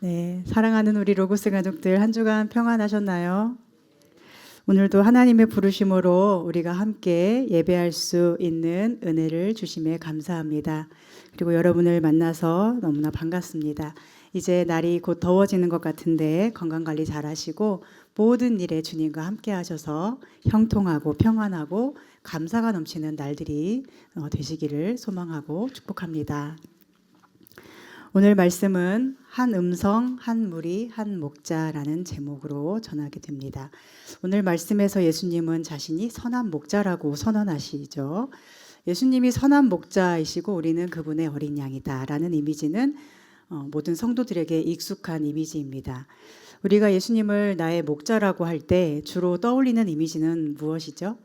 네, 사랑하는 우리 로고스 가족들 한 주간 평안하셨나요? 오늘도 하나님의 부르심으로 우리가 함께 예배할 수 있는 은혜를 주심에 감사합니다. 그리고 여러분을 만나서 너무나 반갑습니다. 이제 날이 곧 더워지는 것 같은데 건강관리 잘 하시고 모든 일에 주님과 함께 하셔서 형통하고 평안하고 감사가 넘치는 날들이 되시기를 소망하고 축복합니다. 오늘 말씀은 한 음성, 한 무리, 한 목자라는 제목으로 전하게 됩니다. 오늘 말씀에서 예수님은 자신이 선한 목자라고 선언하시죠. 예수님이 선한 목자이시고 우리는 그분의 어린 양이다라는 이미지는 모든 성도들에게 익숙한 이미지입니다. 우리가 예수님을 나의 목자라고 할 때 주로 떠올리는 이미지는 무엇이죠?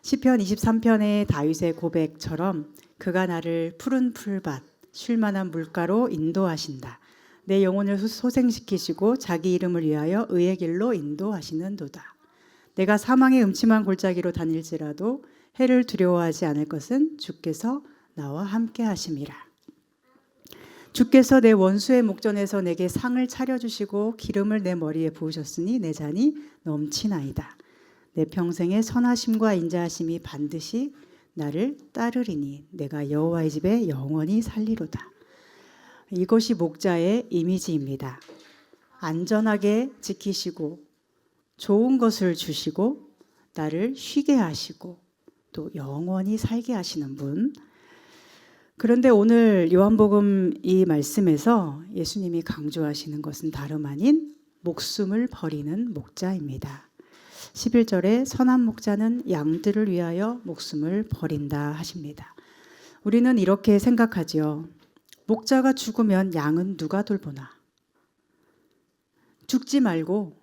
시편 23편의 다윗의 고백처럼 그가 나를 푸른 풀밭 쉴만한 물가로 인도하신다. 내 영혼을 소생시키시고 자기 이름을 위하여 의의 길로 인도하시는도다. 내가 사망의 음침한 골짜기로 다닐지라도 해를 두려워하지 않을 것은 주께서 나와 함께 하심이라. 주께서 내 원수의 목전에서 내게 상을 차려주시고 기름을 내 머리에 부으셨으니 내 잔이 넘치나이다. 내 평생의 선하심과 인자하심이 반드시 나를 따르리니 내가 여호와의 집에 영원히 살리로다. 이것이 목자의 이미지입니다. 안전하게 지키시고 좋은 것을 주시고 나를 쉬게 하시고 또 영원히 살게 하시는 분. 그런데 오늘 요한복음 이 말씀에서 예수님이 강조하시는 것은 다름 아닌 목숨을 버리는 목자입니다. 11절에 선한 목자는 양들을 위하여 목숨을 버린다 하십니다. 우리는 이렇게 생각하지요. 목자가 죽으면 양은 누가 돌보나? 죽지 말고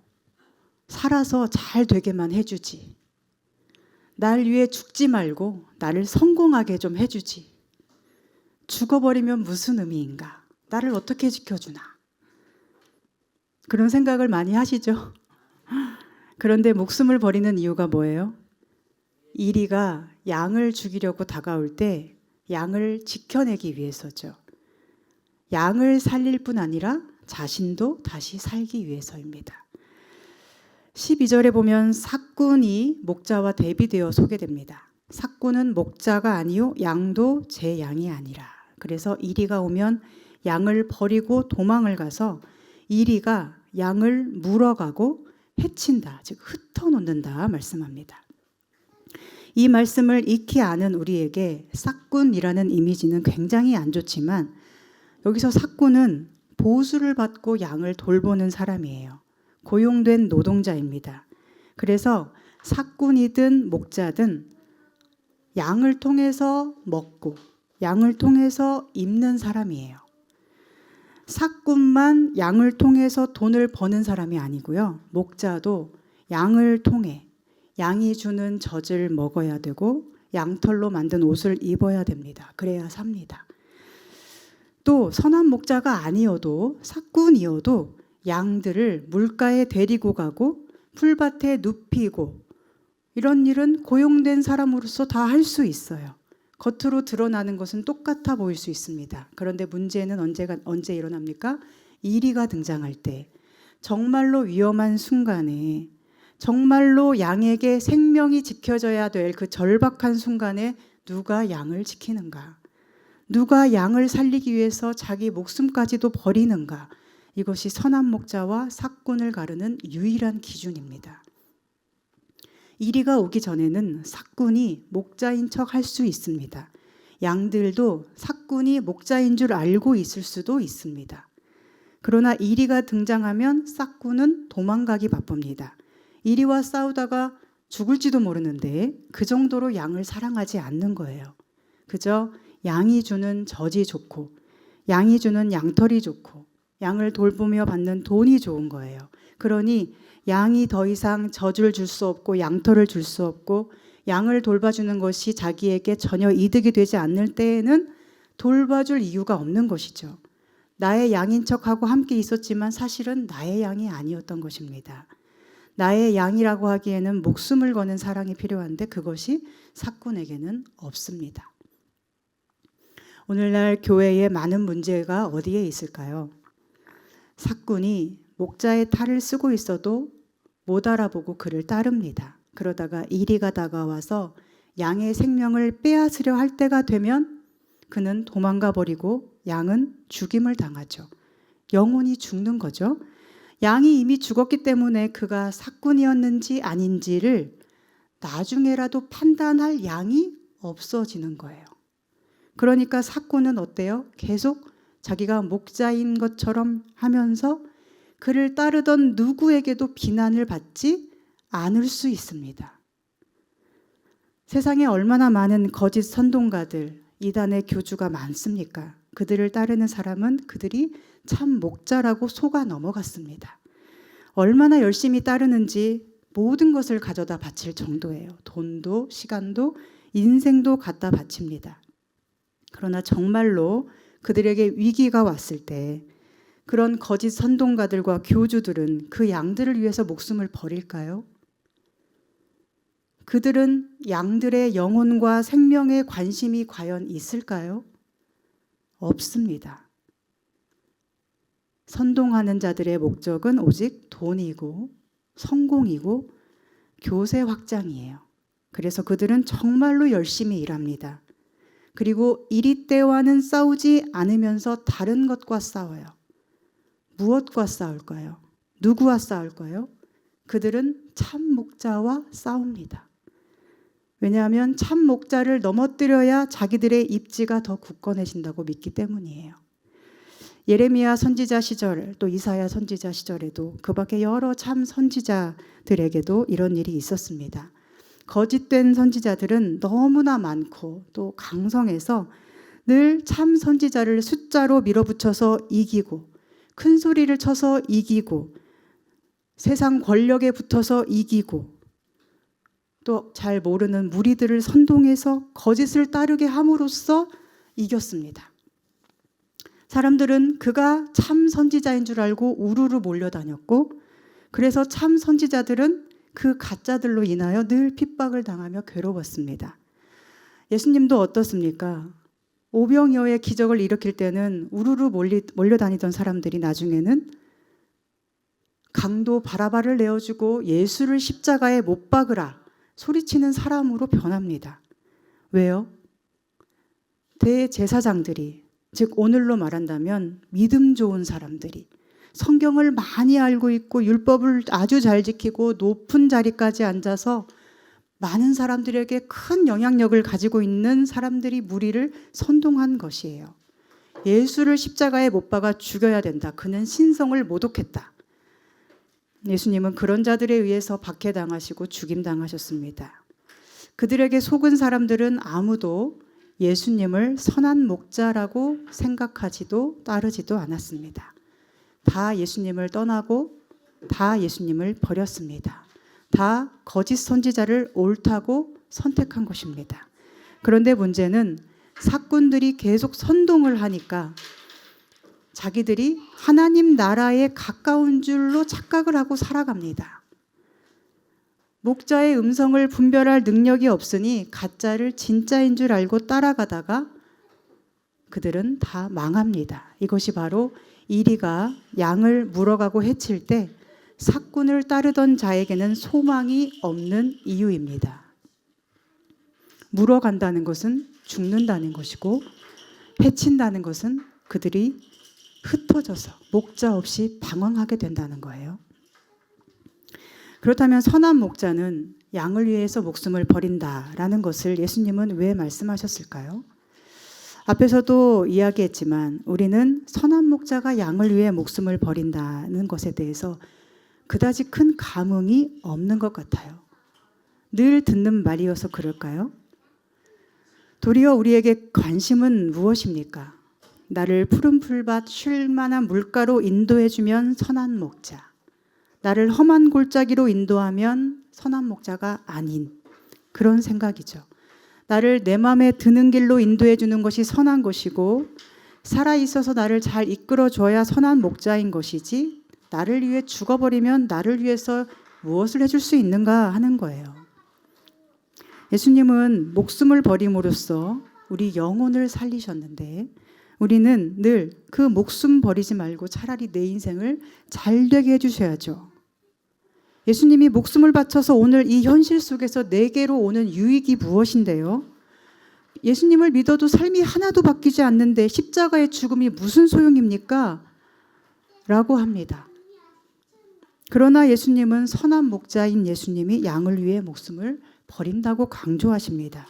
살아서 잘 되게만 해주지. 날 위해 죽지 말고 나를 성공하게 좀 해주지. 죽어버리면 무슨 의미인가? 나를 어떻게 지켜주나? 그런 생각을 많이 하시죠? 그런데 목숨을 버리는 이유가 뭐예요? 이리가 양을 죽이려고 다가올 때 양을 지켜내기 위해서죠. 양을 살릴 뿐 아니라 자신도 다시 살기 위해서입니다. 12절에 보면 삭군이 목자와 대비되어 소개됩니다. 삭군은 목자가 아니요 양도 제 양이 아니라. 그래서 이리가 오면 양을 버리고 도망을 가서 이리가 양을 물어가고 해친다, 즉 흩어놓는다 말씀합니다. 이 말씀을 익히 아는 우리에게 삭군이라는 이미지는 굉장히 안 좋지만 여기서 삭군은 보수를 받고 양을 돌보는 사람이에요. 고용된 노동자입니다. 그래서 삭군이든 목자든 양을 통해서 먹고 양을 통해서 입는 사람이에요. 삭군만 양을 통해서 돈을 버는 사람이 아니고요. 목자도 양을 통해 양이 주는 젖을 먹어야 되고 양털로 만든 옷을 입어야 됩니다. 그래야 삽니다. 또 선한 목자가 아니어도 삭군이어도 양들을 물가에 데리고 가고 풀밭에 눕히고 이런 일은 고용된 사람으로서 다 할 수 있어요. 겉으로 드러나는 것은 똑같아 보일 수 있습니다. 그런데 문제는 언제 일어납니까? 이리가 등장할 때, 정말로 위험한 순간에, 정말로 양에게 생명이 지켜져야 될 그 절박한 순간에 누가 양을 지키는가? 누가 양을 살리기 위해서 자기 목숨까지도 버리는가? 이것이 선한 목자와 삭군을 가르는 유일한 기준입니다. 이리가 오기 전에는 삭군이 목자인 척 할 수 있습니다. 양들도 삭군이 목자인 줄 알고 있을 수도 있습니다. 그러나 이리가 등장하면 삭군은 도망가기 바쁩니다. 이리와 싸우다가 죽을지도 모르는데 그 정도로 양을 사랑하지 않는 거예요. 그저 양이 주는 젖이 좋고 양이 주는 양털이 좋고 양을 돌보며 받는 돈이 좋은 거예요. 그러니 양이 더 이상 젖을 줄 수 없고 양털을 줄 수 없고 양을 돌봐주는 것이 자기에게 전혀 이득이 되지 않을 때에는 돌봐줄 이유가 없는 것이죠. 나의 양인 척하고 함께 있었지만 사실은 나의 양이 아니었던 것입니다. 나의 양이라고 하기에는 목숨을 거는 사랑이 필요한데 그것이 삭군에게는 없습니다. 오늘날 교회에 많은 문제가 어디에 있을까요? 삭군이 목자의 탈을 쓰고 있어도 못 알아보고 그를 따릅니다. 그러다가 이리가 다가와서 양의 생명을 빼앗으려 할 때가 되면 그는 도망가 버리고 양은 죽임을 당하죠. 영혼이 죽는 거죠. 양이 이미 죽었기 때문에 그가 삭군이었는지 아닌지를 나중에라도 판단할 양이 없어지는 거예요. 그러니까 삭군은 어때요? 계속 자기가 목자인 것처럼 하면서 그를 따르던 누구에게도 비난을 받지 않을 수 있습니다. 세상에 얼마나 많은 거짓 선동가들, 이단의 교주가 많습니까? 그들을 따르는 사람은 그들이 참 목자라고 속아 넘어갔습니다. 얼마나 열심히 따르는지 모든 것을 가져다 바칠 정도예요. 돈도 시간도 인생도 갖다 바칩니다. 그러나 정말로 그들에게 위기가 왔을 때 그런 거짓 선동가들과 교주들은 그 양들을 위해서 목숨을 버릴까요? 그들은 양들의 영혼과 생명에 관심이 과연 있을까요? 없습니다. 선동하는 자들의 목적은 오직 돈이고 성공이고 교세 확장이에요. 그래서 그들은 정말로 열심히 일합니다. 그리고 이리때와는 싸우지 않으면서 다른 것과 싸워요. 무엇과 싸울까요? 누구와 싸울까요? 그들은 참 목자와 싸웁니다. 왜냐하면 참 목자를 넘어뜨려야 자기들의 입지가 더 굳건해진다고 믿기 때문이에요. 예레미야 선지자 시절 또 이사야 선지자 시절에도 그 밖에 여러 참 선지자들에게도 이런 일이 있었습니다. 거짓된 선지자들은 너무나 많고 또 강성해서 늘 참 선지자를 숫자로 밀어붙여서 이기고 큰 소리를 쳐서 이기고 세상 권력에 붙어서 이기고 또 잘 모르는 무리들을 선동해서 거짓을 따르게 함으로써 이겼습니다. 사람들은 그가 참 선지자인 줄 알고 우르르 몰려다녔고 그래서 참 선지자들은 그 가짜들로 인하여 늘 핍박을 당하며 괴로웠습니다. 예수님도 어떻습니까? 오병이어의 기적을 일으킬 때는 우르르 몰려다니던 사람들이 나중에는 강도 바라바를 내어주고 예수를 십자가에 못 박으라 소리치는 사람으로 변합니다. 왜요? 대제사장들이, 즉 오늘로 말한다면 믿음 좋은 사람들이 성경을 많이 알고 있고 율법을 아주 잘 지키고 높은 자리까지 앉아서 많은 사람들에게 큰 영향력을 가지고 있는 사람들이 무리를 선동한 것이에요. 예수를 십자가에 못 박아 죽여야 된다. 그는 신성을 모독했다. 예수님은 그런 자들에 의해서 박해당하시고 죽임당하셨습니다. 그들에게 속은 사람들은 아무도 예수님을 선한 목자라고 생각하지도 따르지도 않았습니다. 다 예수님을 떠나고 다 예수님을 버렸습니다. 다 거짓 선지자를 옳다고 선택한 것입니다. 그런데 문제는 삭군들이 계속 선동을 하니까 자기들이 하나님 나라에 가까운 줄로 착각을 하고 살아갑니다. 목자의 음성을 분별할 능력이 없으니 가짜를 진짜인 줄 알고 따라가다가 그들은 다 망합니다. 이것이 바로 이리가 양을 물어가고 해칠 때 삭군을 따르던 자에게는 소망이 없는 이유입니다. 물어간다는 것은 죽는다는 것이고 해친다는 것은 그들이 흩어져서 목자 없이 방황하게 된다는 거예요. 그렇다면 선한 목자는 양을 위해서 목숨을 버린다라는 것을 예수님은 왜 말씀하셨을까요? 앞에서도 이야기했지만 우리는 선한 목자가 양을 위해 목숨을 버린다는 것에 대해서 그다지 큰 감흥이 없는 것 같아요. 늘 듣는 말이어서 그럴까요? 도리어 우리에게 관심은 무엇입니까? 나를 푸른 풀밭 쉴 만한 물가로 인도해주면 선한 목자, 나를 험한 골짜기로 인도하면 선한 목자가 아닌 그런 생각이죠. 나를 내 마음에 드는 길로 인도해 주는 것이 선한 것이고 살아있어서 나를 잘 이끌어줘야 선한 목자인 것이지 나를 위해 죽어버리면 나를 위해서 무엇을 해줄 수 있는가 하는 거예요. 예수님은 목숨을 버림으로써 우리 영혼을 살리셨는데 우리는 늘 그 목숨 버리지 말고 차라리 내 인생을 잘 되게 해주셔야죠. 예수님이 목숨을 바쳐서 오늘 이 현실 속에서 내게로 오는 유익이 무엇인데요? 예수님을 믿어도 삶이 하나도 바뀌지 않는데 십자가의 죽음이 무슨 소용입니까? 라고 합니다. 그러나 예수님은 선한 목자인 예수님이 양을 위해 목숨을 버린다고 강조하십니다.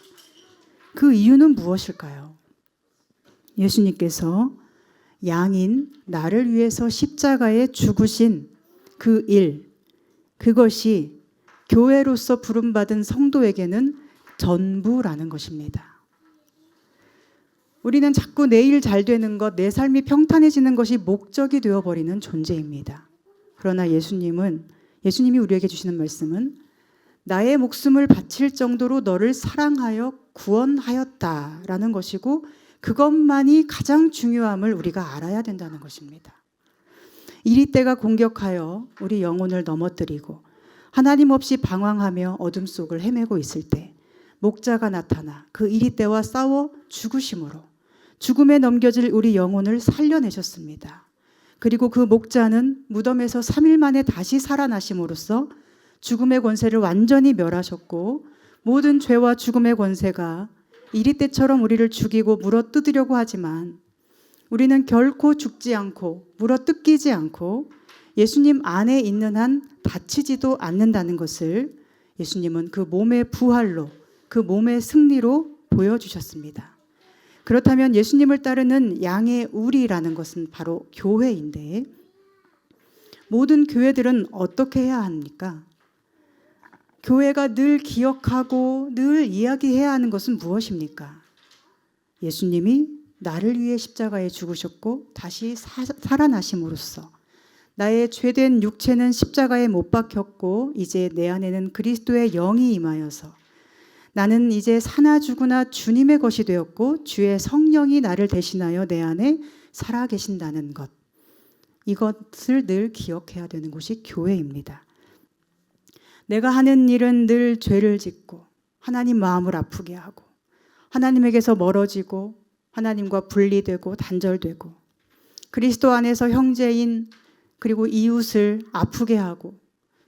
그 이유는 무엇일까요? 예수님께서 양인 나를 위해서 십자가에 죽으신 그 일, 그것이 교회로서 부름받은 성도에게는 전부라는 것입니다. 우리는 자꾸 내 일 잘 되는 것, 내 삶이 평탄해지는 것이 목적이 되어버리는 존재입니다. 그러나 예수님이 우리에게 주시는 말씀은 나의 목숨을 바칠 정도로 너를 사랑하여 구원하였다라는 것이고 그것만이 가장 중요함을 우리가 알아야 된다는 것입니다. 이리때가 공격하여 우리 영혼을 넘어뜨리고 하나님 없이 방황하며 어둠 속을 헤매고 있을 때 목자가 나타나 그 이리때와 싸워 죽으심으로 죽음에 넘겨질 우리 영혼을 살려내셨습니다. 그리고 그 목자는 무덤에서 3일 만에 다시 살아나심으로써 죽음의 권세를 완전히 멸하셨고 모든 죄와 죽음의 권세가 이리때처럼 우리를 죽이고 물어뜯으려고 하지만 우리는 결코 죽지 않고 물어뜯기지 않고 예수님 안에 있는 한 다치지도 않는다는 것을 예수님은 그 몸의 부활로 그 몸의 승리로 보여주셨습니다. 그렇다면 예수님을 따르는 양의 우리라는 것은 바로 교회인데 모든 교회들은 어떻게 해야 합니까? 교회가 늘 기억하고 늘 이야기해야 하는 것은 무엇입니까? 예수님이 나를 위해 십자가에 죽으셨고 다시 살아나심으로써 나의 죄된 육체는 십자가에 못 박혔고 이제 내 안에는 그리스도의 영이 임하여서 나는 이제 사나 죽으나 주님의 것이 되었고 주의 성령이 나를 대신하여 내 안에 살아계신다는 것. 이것을 늘 기억해야 되는 곳이 교회입니다. 내가 하는 일은 늘 죄를 짓고 하나님 마음을 아프게 하고 하나님에게서 멀어지고 하나님과 분리되고 단절되고 그리스도 안에서 형제인 그리고 이웃을 아프게 하고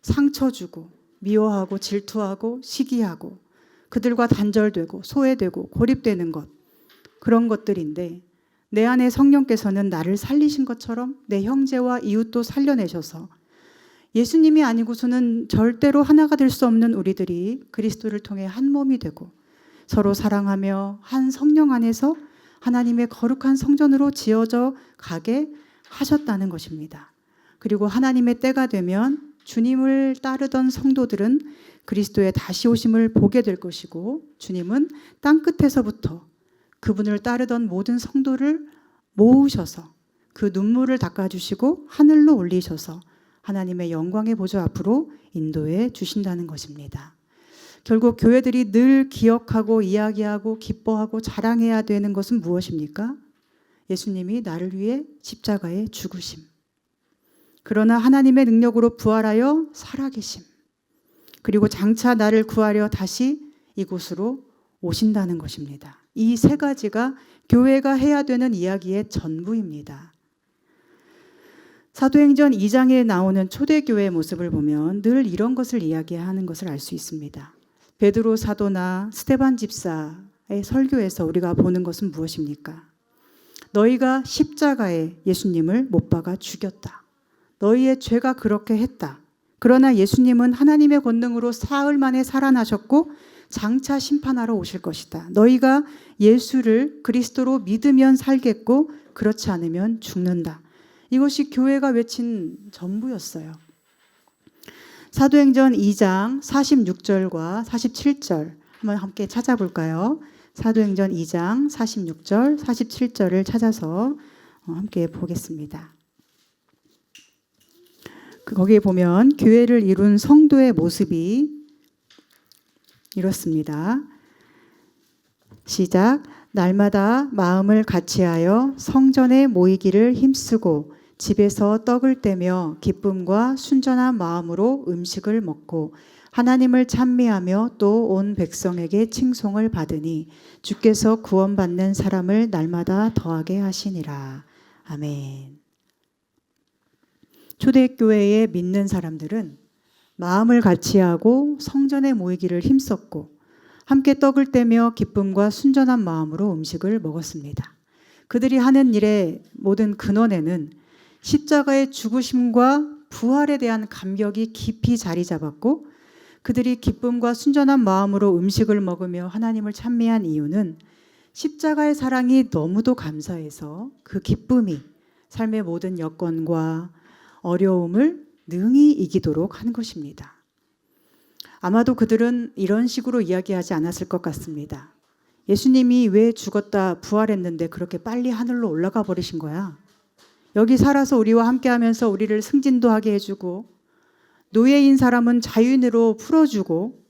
상처 주고 미워하고 질투하고 시기하고 그들과 단절되고 소외되고 고립되는 것 그런 것들인데 내 안에 성령께서는 나를 살리신 것처럼 내 형제와 이웃도 살려내셔서 예수님이 아니고서는 절대로 하나가 될 수 없는 우리들이 그리스도를 통해 한 몸이 되고 서로 사랑하며 한 성령 안에서 하나님의 거룩한 성전으로 지어져 가게 하셨다는 것입니다. 그리고 하나님의 때가 되면 주님을 따르던 성도들은 그리스도의 다시 오심을 보게 될 것이고 주님은 땅끝에서부터 그분을 따르던 모든 성도를 모으셔서 그 눈물을 닦아주시고 하늘로 올리셔서 하나님의 영광의 보좌 앞으로 인도해 주신다는 것입니다. 결국 교회들이 늘 기억하고 이야기하고 기뻐하고 자랑해야 되는 것은 무엇입니까? 예수님이 나를 위해 십자가에 죽으심. 그러나 하나님의 능력으로 부활하여 살아계심. 그리고 장차 나를 구하려 다시 이곳으로 오신다는 것입니다. 이 세 가지가 교회가 해야 되는 이야기의 전부입니다. 사도행전 2장에 나오는 초대교회의 모습을 보면 늘 이런 것을 이야기하는 것을 알 수 있습니다. 베드로 사도나 스데반 집사의 설교에서 우리가 보는 것은 무엇입니까? 너희가 십자가에 예수님을 못 박아 죽였다. 너희의 죄가 그렇게 했다. 그러나 예수님은 하나님의 권능으로 사흘 만에 살아나셨고 장차 심판하러 오실 것이다. 너희가 예수를 그리스도로 믿으면 살겠고 그렇지 않으면 죽는다. 이것이 교회가 외친 전부였어요. 사도행전 2장 46절과 47절 한번 함께 찾아볼까요? 사도행전 2장 46절, 47절을 찾아서 함께 보겠습니다. 거기에 보면 교회를 이룬 성도의 모습이 이렇습니다. 시작. 날마다 마음을 같이하여 성전에 모이기를 힘쓰고 집에서 떡을 떼며 기쁨과 순전한 마음으로 음식을 먹고 하나님을 찬미하며 또 온 백성에게 칭송을 받으니 주께서 구원받는 사람을 날마다 더하게 하시니라. 아멘. 초대교회에 믿는 사람들은 마음을 같이하고 성전에 모이기를 힘썼고 함께 떡을 떼며 기쁨과 순전한 마음으로 음식을 먹었습니다. 그들이 하는 일의 모든 근원에는 십자가의 죽으심과 부활에 대한 감격이 깊이 자리 잡았고 그들이 기쁨과 순전한 마음으로 음식을 먹으며 하나님을 찬미한 이유는 십자가의 사랑이 너무도 감사해서 그 기쁨이 삶의 모든 여건과 어려움을 능히 이기도록 한 것입니다. 아마도 그들은 이런 식으로 이야기하지 않았을 것 같습니다. 예수님이 왜 죽었다 부활했는데 그렇게 빨리 하늘로 올라가 버리신 거야? 여기 살아서 우리와 함께하면서 우리를 승진도 하게 해주고 노예인 사람은 자유인으로 풀어주고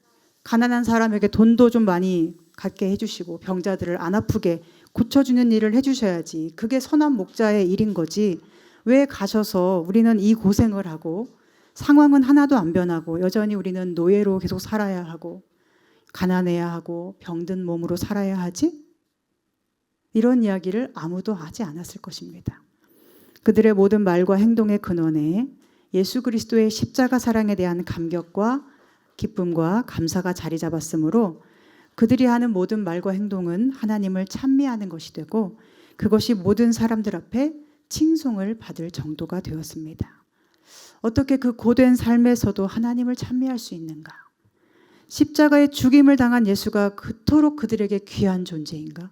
가난한 사람에게 돈도 좀 많이 갖게 해주시고 병자들을 안 아프게 고쳐주는 일을 해주셔야지. 그게 선한 목자의 일인 거지. 왜 가셔서 우리는 이 고생을 하고 상황은 하나도 안 변하고 여전히 우리는 노예로 계속 살아야 하고 가난해야 하고 병든 몸으로 살아야 하지? 이런 이야기를 아무도 하지 않았을 것입니다. 그들의 모든 말과 행동의 근원에 예수 그리스도의 십자가 사랑에 대한 감격과 기쁨과 감사가 자리 잡았으므로 그들이 하는 모든 말과 행동은 하나님을 찬미하는 것이 되고 그것이 모든 사람들 앞에 칭송을 받을 정도가 되었습니다. 어떻게 그 고된 삶에서도 하나님을 찬미할 수 있는가? 십자가의 죽임을 당한 예수가 그토록 그들에게 귀한 존재인가?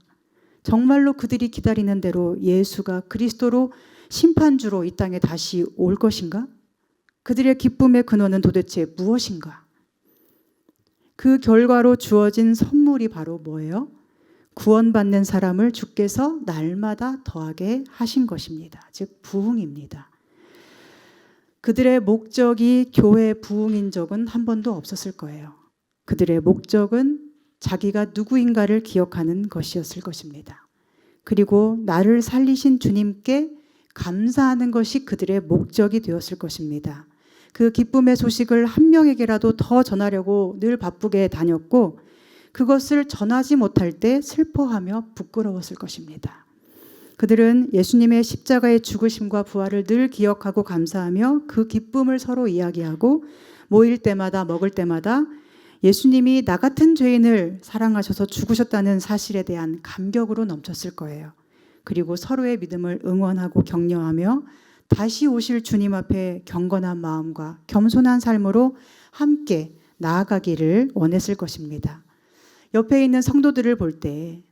정말로 그들이 기다리는 대로 예수가 그리스도로 심판주로 이 땅에 다시 올 것인가? 그들의 기쁨의 근원은 도대체 무엇인가? 그 결과로 주어진 선물이 바로 뭐예요? 구원받는 사람을 주께서 날마다 더하게 하신 것입니다. 즉 부흥입니다. 그들의 목적이 교회 부흥인 적은 한 번도 없었을 거예요. 그들의 목적은 자기가 누구인가를 기억하는 것이었을 것입니다. 그리고 나를 살리신 주님께 감사하는 것이 그들의 목적이 되었을 것입니다. 그 기쁨의 소식을 한 명에게라도 더 전하려고 늘 바쁘게 다녔고 그것을 전하지 못할 때 슬퍼하며 부끄러웠을 것입니다. 그들은 예수님의 십자가의 죽으심과 부활을 늘 기억하고 감사하며 그 기쁨을 서로 이야기하고 모일 때마다 먹을 때마다 예수님이 나 같은 죄인을 사랑하셔서 죽으셨다는 사실에 대한 감격으로 넘쳤을 거예요. 그리고 서로의 믿음을 응원하고 격려하며 다시 오실 주님 앞에 경건한 마음과 겸손한 삶으로 함께 나아가기를 원했을 것입니다. 옆에 있는 성도들을 볼 때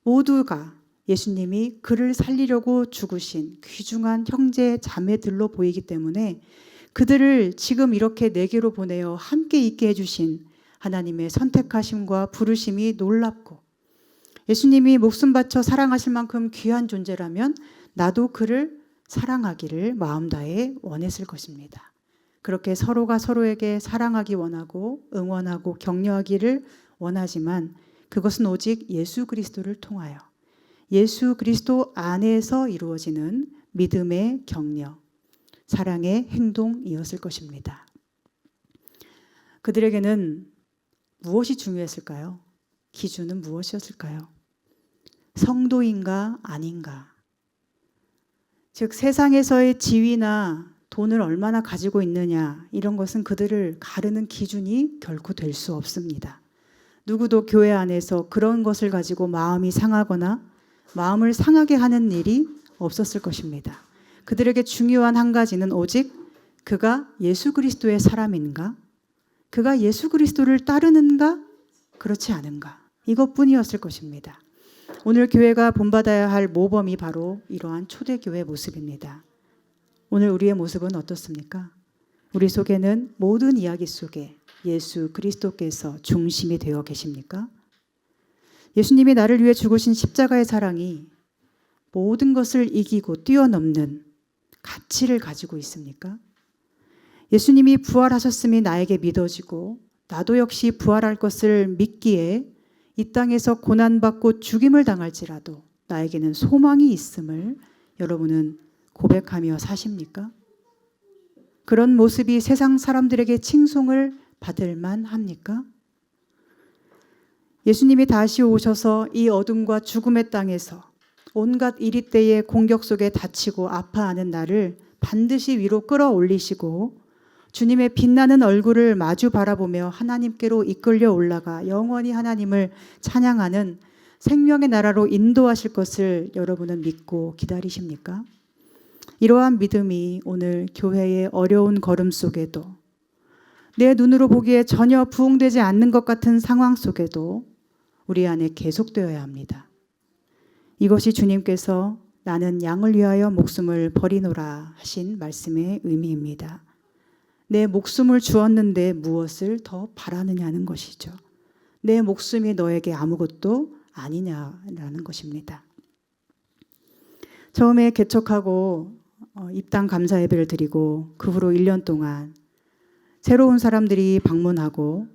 모두가 예수님이 그를 살리려고 죽으신 귀중한 형제 자매들로 보이기 때문에 그들을 지금 이렇게 내게로 보내어 함께 있게 해주신 하나님의 선택하심과 부르심이 놀랍고 예수님이 목숨 바쳐 사랑하실 만큼 귀한 존재라면 나도 그를 사랑하기를 마음 다해 원했을 것입니다. 그렇게 서로가 서로에게 사랑하기 원하고 응원하고 격려하기를 원하지만 그것은 오직 예수 그리스도를 통하여 예수 그리스도 안에서 이루어지는 믿음의 격려, 사랑의 행동이었을 것입니다. 그들에게는 무엇이 중요했을까요? 기준은 무엇이었을까요? 성도인가 아닌가? 즉 세상에서의 지위나 돈을 얼마나 가지고 있느냐 이런 것은 그들을 가르는 기준이 결코 될 수 없습니다. 누구도 교회 안에서 그런 것을 가지고 마음이 상하거나 마음을 상하게 하는 일이 없었을 것입니다. 그들에게 중요한 한 가지는 오직 그가 예수 그리스도의 사람인가? 그가 예수 그리스도를 따르는가? 그렇지 않은가? 이것뿐이었을 것입니다. 오늘 교회가 본받아야 할 모범이 바로 이러한 초대교회 모습입니다. 오늘 우리의 모습은 어떻습니까? 우리 속에는 모든 이야기 속에 예수 그리스도께서 중심이 되어 계십니까? 예수님이 나를 위해 죽으신 십자가의 사랑이 모든 것을 이기고 뛰어넘는 가치를 가지고 있습니까? 예수님이 부활하셨음이 나에게 믿어지고 나도 역시 부활할 것을 믿기에 이 땅에서 고난받고 죽임을 당할지라도 나에게는 소망이 있음을 여러분은 고백하며 사십니까? 그런 모습이 세상 사람들에게 칭송을 받을만 합니까? 예수님이 다시 오셔서 이 어둠과 죽음의 땅에서 온갖 이리때의 공격 속에 다치고 아파하는 나를 반드시 위로 끌어올리시고 주님의 빛나는 얼굴을 마주 바라보며 하나님께로 이끌려 올라가 영원히 하나님을 찬양하는 생명의 나라로 인도하실 것을 여러분은 믿고 기다리십니까? 이러한 믿음이 오늘 교회의 어려운 걸음 속에도 내 눈으로 보기에 전혀 부응되지 않는 것 같은 상황 속에도 우리 안에 계속되어야 합니다. 이것이 주님께서 나는 양을 위하여 목숨을 버리노라 하신 말씀의 의미입니다. 내 목숨을 주었는데 무엇을 더 바라느냐는 것이죠. 내 목숨이 너에게 아무것도 아니냐라는 것입니다. 처음에 개척하고 입당 감사 예배를 드리고 그 후로 1년 동안 새로운 사람들이 방문하고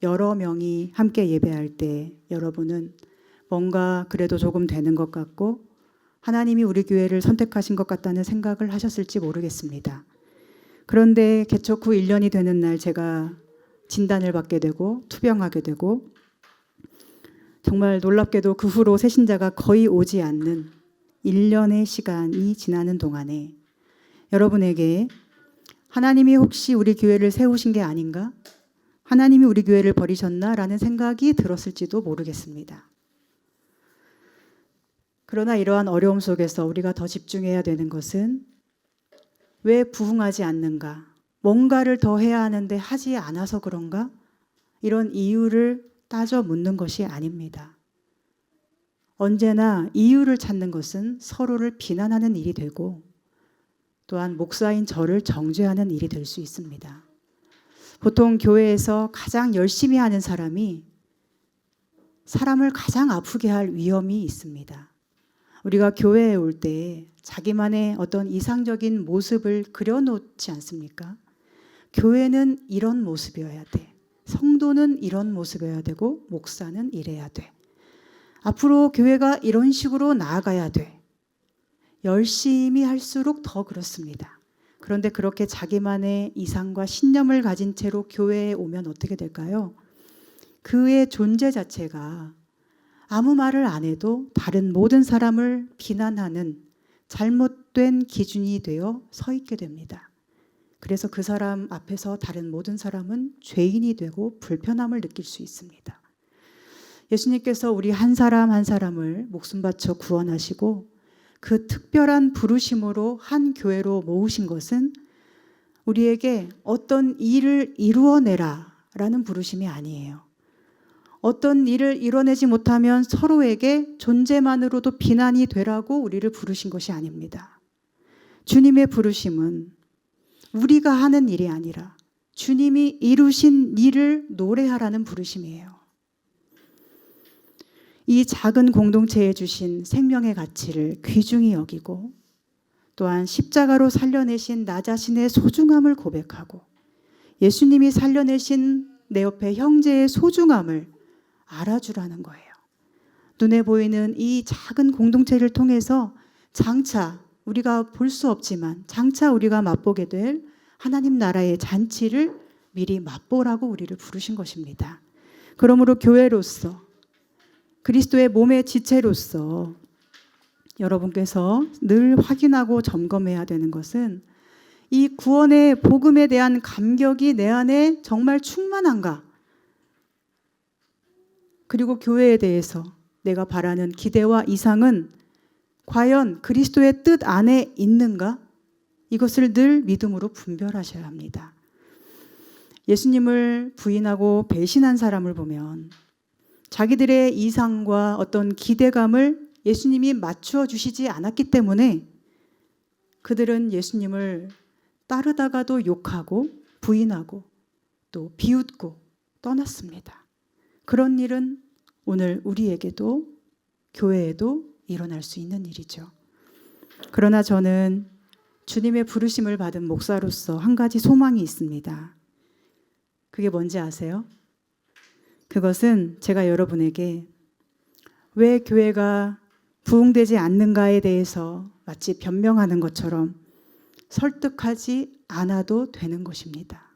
여러 명이 함께 예배할 때 여러분은 뭔가 그래도 조금 되는 것 같고 하나님이 우리 교회를 선택하신 것 같다는 생각을 하셨을지 모르겠습니다. 그런데 개척 후 1년이 되는 날 제가 진단을 받게 되고 투병하게 되고 정말 놀랍게도 그 후로 새신자가 거의 오지 않는 1년의 시간이 지나는 동안에 여러분에게 하나님이 혹시 우리 교회를 세우신 게 아닌가? 하나님이 우리 교회를 버리셨나? 라는 생각이 들었을지도 모르겠습니다. 그러나 이러한 어려움 속에서 우리가 더 집중해야 되는 것은 왜 부흥하지 않는가? 뭔가를 더 해야 하는데 하지 않아서 그런가? 이런 이유를 따져 묻는 것이 아닙니다. 언제나 이유를 찾는 것은 서로를 비난하는 일이 되고 또한 목사인 저를 정죄하는 일이 될 수 있습니다. 보통 교회에서 가장 열심히 하는 사람이 사람을 가장 아프게 할 위험이 있습니다. 우리가 교회에 올 때 자기만의 어떤 이상적인 모습을 그려놓지 않습니까? 교회는 이런 모습이어야 돼. 성도는 이런 모습이어야 되고 목사는 이래야 돼. 앞으로 교회가 이런 식으로 나아가야 돼. 열심히 할수록 더 그렇습니다. 그런데 그렇게 자기만의 이상과 신념을 가진 채로 교회에 오면 어떻게 될까요? 그의 존재 자체가 아무 말을 안 해도 다른 모든 사람을 비난하는 잘못된 기준이 되어 서 있게 됩니다. 그래서 그 사람 앞에서 다른 모든 사람은 죄인이 되고 불편함을 느낄 수 있습니다. 예수님께서 우리 한 사람 한 사람을 목숨 바쳐 구원하시고 그 특별한 부르심으로 한 교회로 모으신 것은 우리에게 어떤 일을 이루어내라 라는 부르심이 아니에요. 어떤 일을 이뤄내지 못하면 서로에게 존재만으로도 비난이 되라고 우리를 부르신 것이 아닙니다. 주님의 부르심은 우리가 하는 일이 아니라 주님이 이루신 일을 노래하라는 부르심이에요. 이 작은 공동체에 주신 생명의 가치를 귀중히 여기고 또한 십자가로 살려내신 나 자신의 소중함을 고백하고 예수님이 살려내신 내 옆에 형제의 소중함을 알아주라는 거예요. 눈에 보이는 이 작은 공동체를 통해서 장차 우리가 볼 수 없지만 장차 우리가 맛보게 될 하나님 나라의 잔치를 미리 맛보라고 우리를 부르신 것입니다. 그러므로 교회로서 그리스도의 몸의 지체로서 여러분께서 늘 확인하고 점검해야 되는 것은 이 구원의 복음에 대한 감격이 내 안에 정말 충만한가? 그리고 교회에 대해서 내가 바라는 기대와 이상은 과연 그리스도의 뜻 안에 있는가? 이것을 늘 믿음으로 분별하셔야 합니다. 예수님을 부인하고 배신한 사람을 보면 자기들의 이상과 어떤 기대감을 예수님이 맞추어 주시지 않았기 때문에 그들은 예수님을 따르다가도 욕하고 부인하고 또 비웃고 떠났습니다. 그런 일은 오늘 우리에게도 교회에도 일어날 수 있는 일이죠. 그러나 저는 주님의 부르심을 받은 목사로서 한 가지 소망이 있습니다. 그게 뭔지 아세요? 그것은 제가 여러분에게 왜 교회가 부흥되지 않는가에 대해서 마치 변명하는 것처럼 설득하지 않아도 되는 것입니다.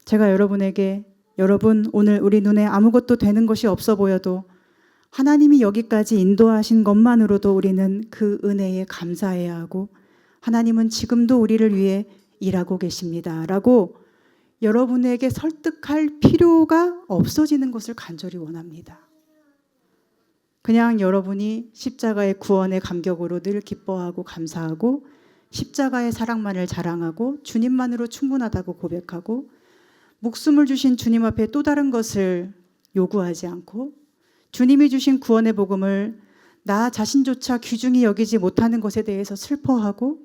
제가 여러분에게 여러분 오늘 우리 눈에 아무것도 되는 것이 없어 보여도 하나님이 여기까지 인도하신 것만으로도 우리는 그 은혜에 감사해야 하고 하나님은 지금도 우리를 위해 일하고 계십니다 라고 여러분에게 설득할 필요가 없어지는 것을 간절히 원합니다. 그냥 여러분이 십자가의 구원의 감격으로 늘 기뻐하고 감사하고 십자가의 사랑만을 자랑하고 주님만으로 충분하다고 고백하고 목숨을 주신 주님 앞에 또 다른 것을 요구하지 않고 주님이 주신 구원의 복음을 나 자신조차 귀중히 여기지 못하는 것에 대해서 슬퍼하고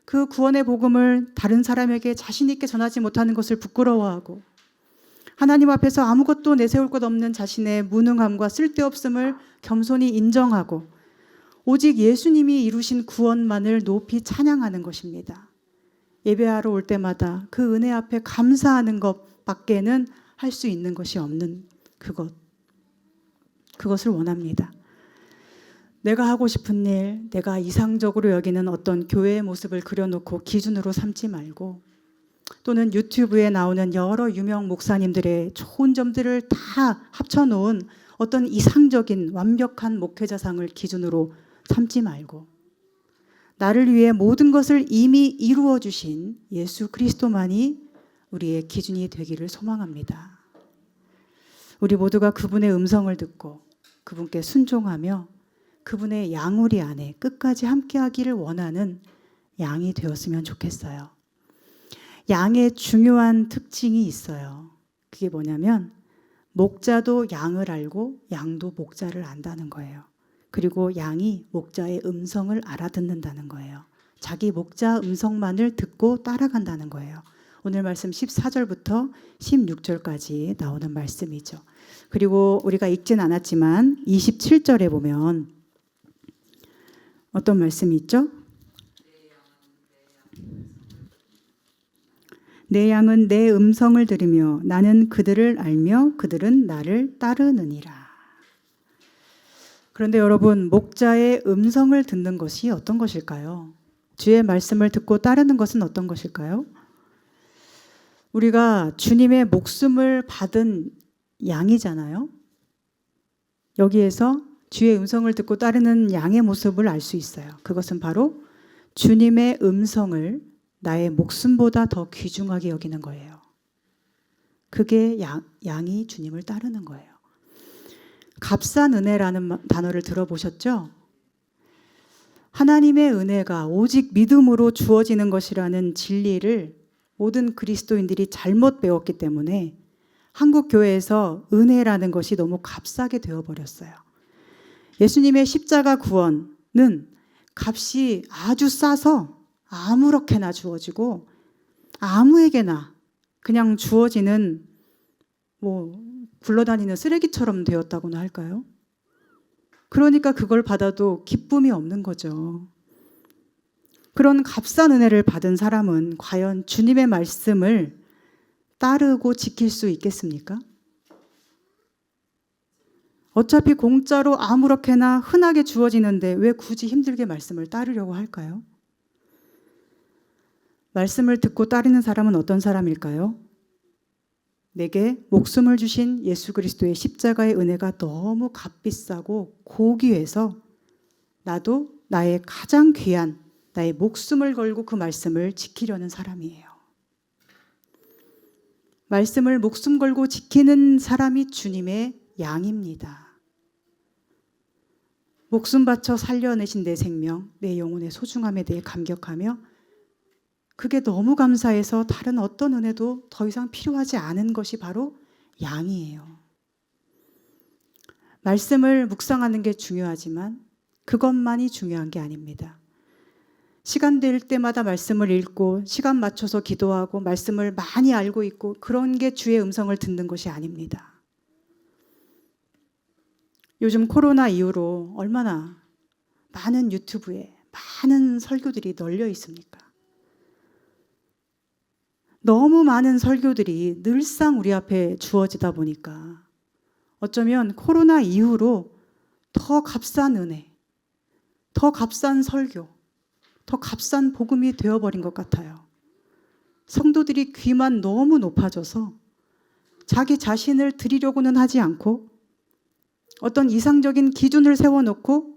그 구원의 복음을 다른 사람에게 자신 있게 전하지 못하는 것을 부끄러워하고 하나님 앞에서 아무것도 내세울 것 없는 자신의 무능함과 쓸데없음을 겸손히 인정하고 오직 예수님이 이루신 구원만을 높이 찬양하는 것입니다. 예배하러 올 때마다 그 은혜 앞에 감사하는 것밖에는 할 수 있는 것이 없는 그것을 원합니다. 내가 하고 싶은 일, 내가 이상적으로 여기는 어떤 교회의 모습을 그려놓고 기준으로 삼지 말고 또는 유튜브에 나오는 여러 유명 목사님들의 좋은 점들을 다 합쳐놓은 어떤 이상적인 완벽한 목회자상을 기준으로 삼지 말고 나를 위해 모든 것을 이미 이루어 주신 예수 그리스도만이 우리의 기준이 되기를 소망합니다. 우리 모두가 그분의 음성을 듣고 그분께 순종하며 그분의 양우리 안에 끝까지 함께하기를 원하는 양이 되었으면 좋겠어요. 양의 중요한 특징이 있어요. 그게 뭐냐면 목자도 양을 알고 양도 목자를 안다는 거예요. 그리고 양이 목자의 음성을 알아듣는다는 거예요. 자기 목자 음성만을 듣고 따라간다는 거예요. 오늘 말씀 14절부터 16절까지 나오는 말씀이죠. 그리고 우리가 읽진 않았지만 27절에 보면 어떤 말씀이 있죠? 내 양은 내 음성을 들으며 나는 그들을 알며 그들은 나를 따르느니라. 그런데 여러분, 목자의 음성을 듣는 것이 어떤 것일까요? 주의 말씀을 듣고 따르는 것은 어떤 것일까요? 우리가 주님의 목숨을 받은 양이잖아요. 여기에서 주의 음성을 듣고 따르는 양의 모습을 알 수 있어요. 그것은 바로 주님의 음성을 나의 목숨보다 더 귀중하게 여기는 거예요. 그게 양이 주님을 따르는 거예요. 값싼 은혜라는 단어를 들어보셨죠? 하나님의 은혜가 오직 믿음으로 주어지는 것이라는 진리를 모든 그리스도인들이 잘못 배웠기 때문에 한국 교회에서 은혜라는 것이 너무 값싸게 되어버렸어요. 예수님의 십자가 구원은 값이 아주 싸서 아무렇게나 주어지고 아무에게나 그냥 주어지는 굴러다니는 쓰레기처럼 되었다고나 할까요? 그러니까 그걸 받아도 기쁨이 없는 거죠. 그런 값싼 은혜를 받은 사람은 과연 주님의 말씀을 따르고 지킬 수 있겠습니까? 어차피 공짜로 아무렇게나 흔하게 주어지는데 왜 굳이 힘들게 말씀을 따르려고 할까요? 말씀을 듣고 따르는 사람은 어떤 사람일까요? 내게 목숨을 주신 예수 그리스도의 십자가의 은혜가 너무 값비싸고 고귀해서 나도 나의 가장 귀한 나의 목숨을 걸고 그 말씀을 지키려는 사람이에요. 말씀을 목숨 걸고 지키는 사람이 주님의 양입니다. 목숨 바쳐 살려내신 내 생명, 내 영혼의 소중함에 대해 감격하며 그게 너무 감사해서 다른 어떤 은혜도 더 이상 필요하지 않은 것이 바로 양이에요. 말씀을 묵상하는 게 중요하지만 그것만이 중요한 게 아닙니다. 시간 될 때마다 말씀을 읽고 시간 맞춰서 기도하고 말씀을 많이 알고 있고 그런 게 주의 음성을 듣는 것이 아닙니다. 요즘 코로나 이후로 얼마나 많은 유튜브에 많은 설교들이 널려 있습니까? 너무 많은 설교들이 늘상 우리 앞에 주어지다 보니까 어쩌면 코로나 이후로 더 값싼 은혜, 더 값싼 설교, 더 값싼 복음이 되어버린 것 같아요. 성도들이 귀만 너무 높아져서 자기 자신을 드리려고는 하지 않고 어떤 이상적인 기준을 세워놓고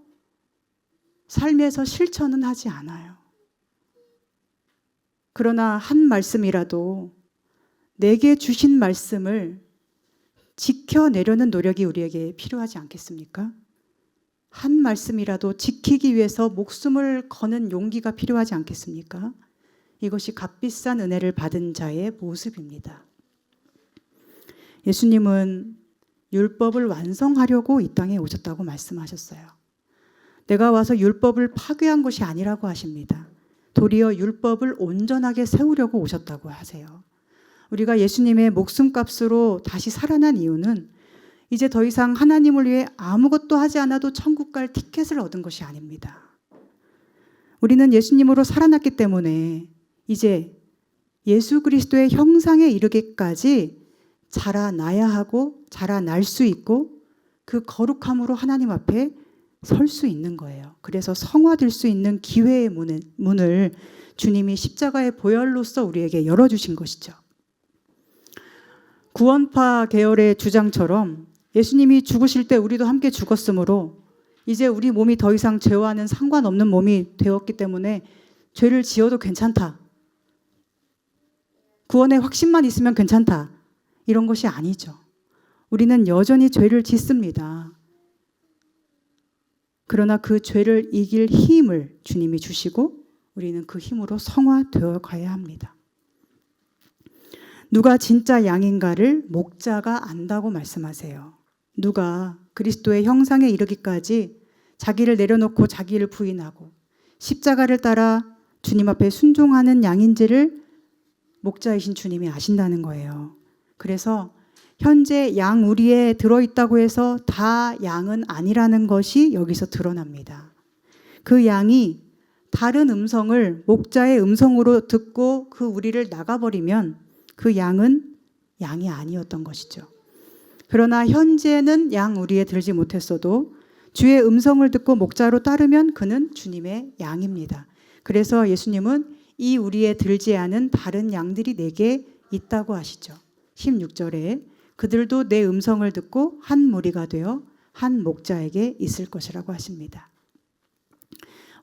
삶에서 실천은 하지 않아요. 그러나 한 말씀이라도 내게 주신 말씀을 지켜내려는 노력이 우리에게 필요하지 않겠습니까? 한 말씀이라도 지키기 위해서 목숨을 거는 용기가 필요하지 않겠습니까? 이것이 값비싼 은혜를 받은 자의 모습입니다. 예수님은 율법을 완성하려고 이 땅에 오셨다고 말씀하셨어요. 내가 와서 율법을 파괴한 것이 아니라고 하십니다. 도리어 율법을 온전하게 세우려고 오셨다고 하세요. 우리가 예수님의 목숨값으로 다시 살아난 이유는 이제 더 이상 하나님을 위해 아무것도 하지 않아도 천국 갈 티켓을 얻은 것이 아닙니다. 우리는 예수님으로 살아났기 때문에 이제 예수 그리스도의 형상에 이르기까지 자라나야 하고 자라날 수 있고 그 거룩함으로 하나님 앞에 설 수 있는 거예요. 그래서 성화될 수 있는 기회의 문을 주님이 십자가의 보혈로서 우리에게 열어주신 것이죠. 구원파 계열의 주장처럼 예수님이 죽으실 때 우리도 함께 죽었으므로 이제 우리 몸이 더 이상 죄와는 상관없는 몸이 되었기 때문에 죄를 지어도 괜찮다. 구원의 확신만 있으면 괜찮다. 이런 것이 아니죠. 우리는 여전히 죄를 짓습니다. 그러나 그 죄를 이길 힘을 주님이 주시고 우리는 그 힘으로 성화되어 가야 합니다. 누가 진짜 양인가를 목자가 안다고 말씀하세요. 누가 그리스도의 형상에 이르기까지 자기를 내려놓고 자기를 부인하고 십자가를 따라 주님 앞에 순종하는 양인지를 목자이신 주님이 아신다는 거예요. 그래서 현재 양 우리에 들어있다고 해서 다 양은 아니라는 것이 여기서 드러납니다. 그 양이 다른 음성을 목자의 음성으로 듣고 그 우리를 나가버리면 그 양은 양이 아니었던 것이죠. 그러나 현재는 양 우리에 들지 못했어도 주의 음성을 듣고 목자로 따르면 그는 주님의 양입니다. 그래서 예수님은 이 우리에 들지 않은 다른 양들이 내게 있다고 하시죠. 16절에 그들도 내 음성을 듣고 한 무리가 되어 한 목자에게 있을 것이라고 하십니다.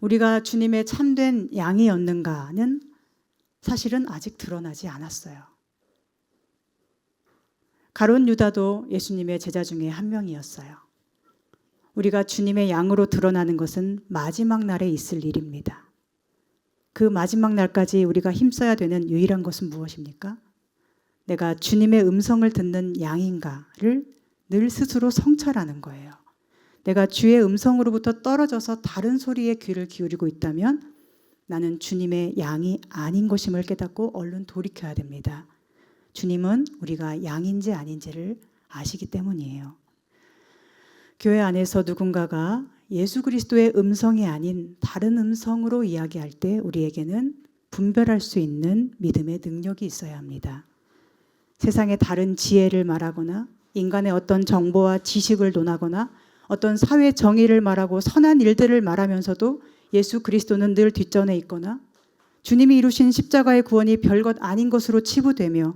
우리가 주님의 참된 양이었는가는 사실은 아직 드러나지 않았어요. 가룟 유다도 예수님의 제자 중에 한 명이었어요. 우리가 주님의 양으로 드러나는 것은 마지막 날에 있을 일입니다. 그 마지막 날까지 우리가 힘써야 되는 유일한 것은 무엇입니까? 내가 주님의 음성을 듣는 양인가를 늘 스스로 성찰하는 거예요. 내가 주의 음성으로부터 떨어져서 다른 소리에 귀를 기울이고 있다면 나는 주님의 양이 아닌 것임을 깨닫고 얼른 돌이켜야 됩니다. 주님은 우리가 양인지 아닌지를 아시기 때문이에요. 교회 안에서 누군가가 예수 그리스도의 음성이 아닌 다른 음성으로 이야기할 때 우리에게는 분별할 수 있는 믿음의 능력이 있어야 합니다. 세상의 다른 지혜를 말하거나 인간의 어떤 정보와 지식을 논하거나 어떤 사회 정의를 말하고 선한 일들을 말하면서도 예수 그리스도는 늘 뒷전에 있거나 주님이 이루신 십자가의 구원이 별것 아닌 것으로 치부되며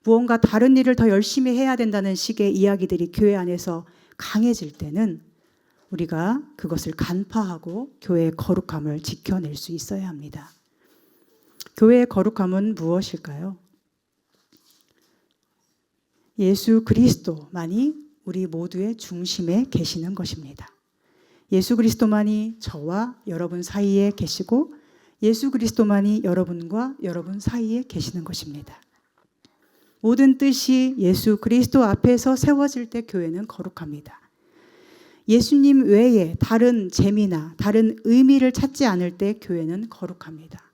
무언가 다른 일을 더 열심히 해야 된다는 식의 이야기들이 교회 안에서 강해질 때는 우리가 그것을 간파하고 교회의 거룩함을 지켜낼 수 있어야 합니다. 교회의 거룩함은 무엇일까요? 예수 그리스도만이 우리 모두의 중심에 계시는 것입니다. 예수 그리스도만이 저와 여러분 사이에 계시고 예수 그리스도만이 여러분과 여러분 사이에 계시는 것입니다. 모든 뜻이 예수 그리스도 앞에서 세워질 때 교회는 거룩합니다. 예수님 외에 다른 재미나 다른 의미를 찾지 않을 때 교회는 거룩합니다.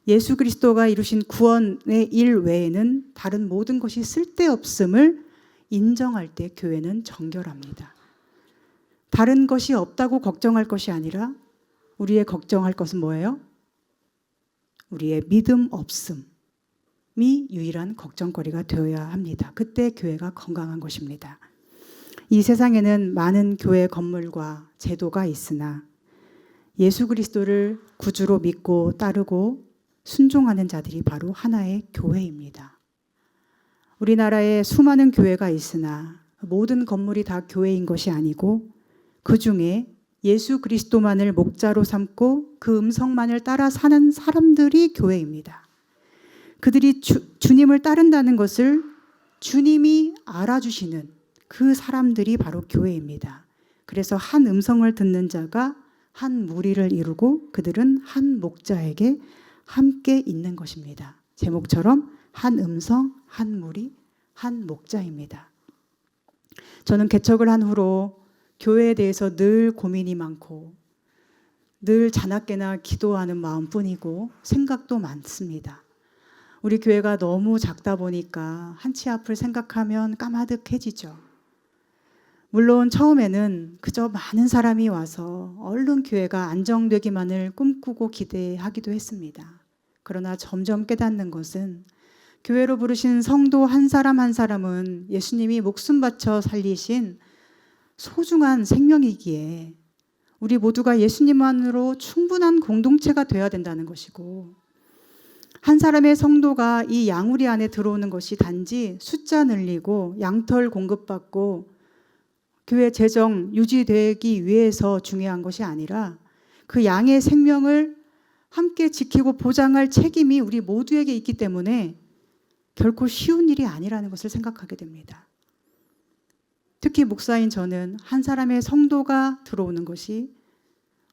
예수 그리스도가 이루신 구원의 일 외에는 다른 모든 것이 쓸데없음을 인정할 때 교회는 정결합니다. 다른 것이 없다고 걱정할 것이 아니라 우리의 걱정할 것은 뭐예요? 우리의 믿음 없음이 유일한 걱정거리가 되어야 합니다. 그때 교회가 건강한 것입니다. 이 세상에는 많은 교회 건물과 제도가 있으나 예수 그리스도를 구주로 믿고 따르고 순종하는 자들이 바로 하나의 교회입니다. 우리나라에 수많은 교회가 있으나 모든 건물이 다 교회인 것이 아니고 그 중에 예수 그리스도만을 목자로 삼고 그 음성만을 따라 사는 사람들이 교회입니다. 그들이 주님을 따른다는 것을 주님이 알아주시는 그 사람들이 바로 교회입니다. 그래서 한 음성을 듣는 자가 한 무리를 이루고 그들은 한 목자에게 함께 있는 것입니다. 제목처럼 한 음성, 한 무리, 한 목자입니다. 저는 개척을 한 후로 교회에 대해서 늘 고민이 많고 늘 자나깨나 기도하는 마음뿐이고 생각도 많습니다. 우리 교회가 너무 작다 보니까 한치 앞을 생각하면 까마득해지죠. 물론 처음에는 그저 많은 사람이 와서 얼른 교회가 안정되기만을 꿈꾸고 기대하기도 했습니다. 그러나 점점 깨닫는 것은 교회로 부르신 성도 한 사람 한 사람은 예수님이 목숨 바쳐 살리신 소중한 생명이기에 우리 모두가 예수님만으로 충분한 공동체가 되어야 된다는 것이고, 한 사람의 성도가 이 양우리 안에 들어오는 것이 단지 숫자 늘리고 양털 공급받고 교회 재정 유지되기 위해서 중요한 것이 아니라 그 양의 생명을 함께 지키고 보장할 책임이 우리 모두에게 있기 때문에 결코 쉬운 일이 아니라는 것을 생각하게 됩니다. 특히 목사인 저는 한 사람의 성도가 들어오는 것이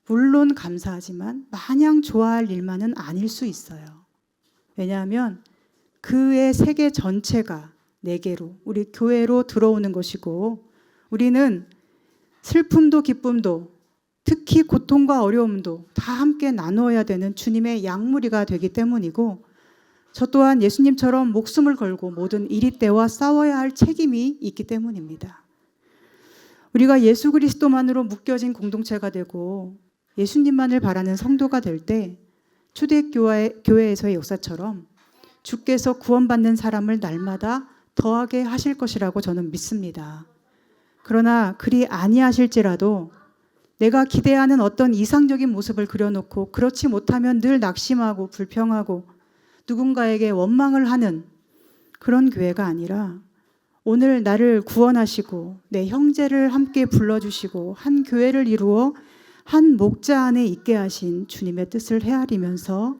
물론 감사하지만 마냥 좋아할 일만은 아닐 수 있어요. 왜냐하면 그의 세계 전체가 내게로, 우리 교회로 들어오는 것이고, 우리는 슬픔도 기쁨도 특히 고통과 어려움도 다 함께 나누어야 되는 주님의 양무리가 되기 때문이고, 저 또한 예수님처럼 목숨을 걸고 모든 이리때와 싸워야 할 책임이 있기 때문입니다. 우리가 예수 그리스도만으로 묶여진 공동체가 되고 예수님만을 바라는 성도가 될 때 초대교회에서의 역사처럼 주께서 구원받는 사람을 날마다 더하게 하실 것이라고 저는 믿습니다. 그러나 그리 아니하실지라도 내가 기대하는 어떤 이상적인 모습을 그려놓고 그렇지 못하면 늘 낙심하고 불평하고 누군가에게 원망을 하는 그런 교회가 아니라, 오늘 나를 구원하시고 내 형제를 함께 불러주시고 한 교회를 이루어 한 목자 안에 있게 하신 주님의 뜻을 헤아리면서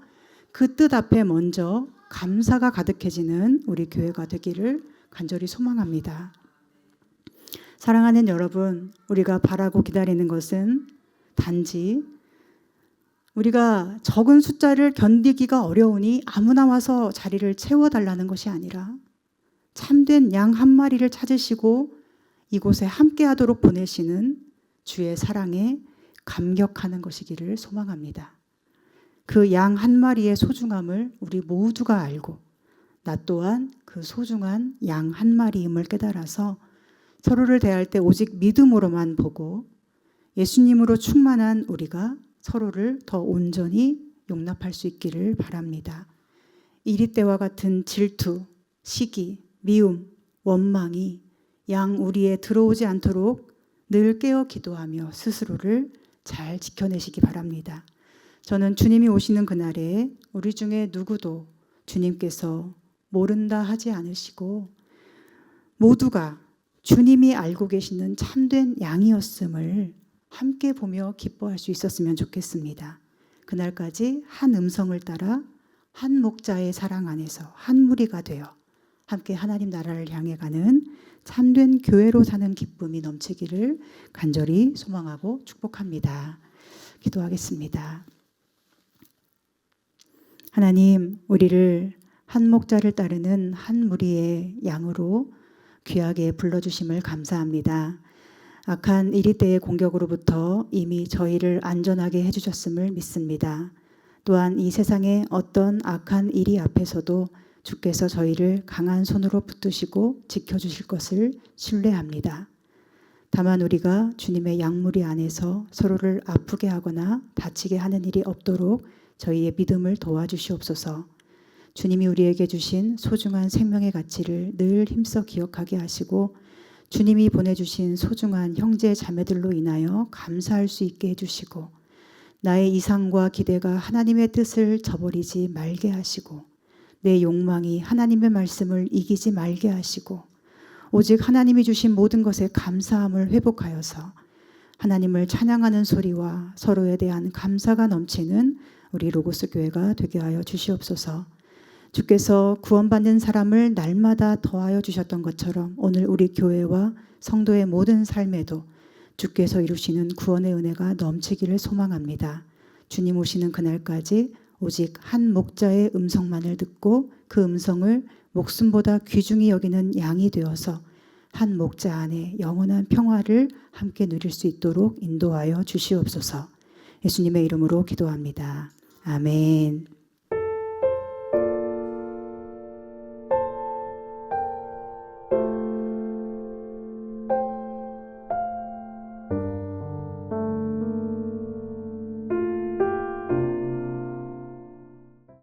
그 뜻 앞에 먼저 감사가 가득해지는 우리 교회가 되기를 간절히 소망합니다. 사랑하는 여러분, 우리가 바라고 기다리는 것은 단지 우리가 적은 숫자를 견디기가 어려우니 아무나 와서 자리를 채워달라는 것이 아니라 참된 양 한 마리를 찾으시고 이곳에 함께하도록 보내시는 주의 사랑에 감격하는 것이기를 소망합니다. 그 양 한 마리의 소중함을 우리 모두가 알고 나 또한 그 소중한 양 한 마리임을 깨달아서 서로를 대할 때 오직 믿음으로만 보고 예수님으로 충만한 우리가 서로를 더 온전히 용납할 수 있기를 바랍니다. 이리때와 같은 질투, 시기, 미움, 원망이 양 우리에 들어오지 않도록 늘 깨어 기도하며 스스로를 잘 지켜내시기 바랍니다. 저는 주님이 오시는 그날에 우리 중에 누구도 주님께서 모른다 하지 않으시고 모두가 주님이 알고 계시는 참된 양이었음을 함께 보며 기뻐할 수 있었으면 좋겠습니다. 그날까지 한 음성을 따라 한 목자의 사랑 안에서 한 무리가 되어 함께 하나님 나라를 향해 가는 참된 교회로 사는 기쁨이 넘치기를 간절히 소망하고 축복합니다. 기도하겠습니다. 하나님, 우리를 한 목자를 따르는 한 무리의 양으로 귀하게 불러주심을 감사합니다. 악한 이리때의 공격으로부터 이미 저희를 안전하게 해주셨음을 믿습니다. 또한 이 세상의 어떤 악한 일이 앞에서도 주께서 저희를 강한 손으로 붙드시고 지켜주실 것을 신뢰합니다. 다만 우리가 주님의 양무리 안에서 서로를 아프게 하거나 다치게 하는 일이 없도록 저희의 믿음을 도와주시옵소서. 주님이 우리에게 주신 소중한 생명의 가치를 늘 힘써 기억하게 하시고 주님이 보내주신 소중한 형제 자매들로 인하여 감사할 수 있게 해주시고 나의 이상과 기대가 하나님의 뜻을 저버리지 말게 하시고 내 욕망이 하나님의 말씀을 이기지 말게 하시고 오직 하나님이 주신 모든 것에 감사함을 회복하여서 하나님을 찬양하는 소리와 서로에 대한 감사가 넘치는 우리 로고스 교회가 되게 하여 주시옵소서. 주께서 구원받는 사람을 날마다 더하여 주셨던 것처럼 오늘 우리 교회와 성도의 모든 삶에도 주께서 이루시는 구원의 은혜가 넘치기를 소망합니다. 주님 오시는 그날까지 오직 한 목자의 음성만을 듣고 그 음성을 목숨보다 귀중히 여기는 양이 되어서 한 목자 안에 영원한 평화를 함께 누릴 수 있도록 인도하여 주시옵소서. 예수님의 이름으로 기도합니다. 아멘.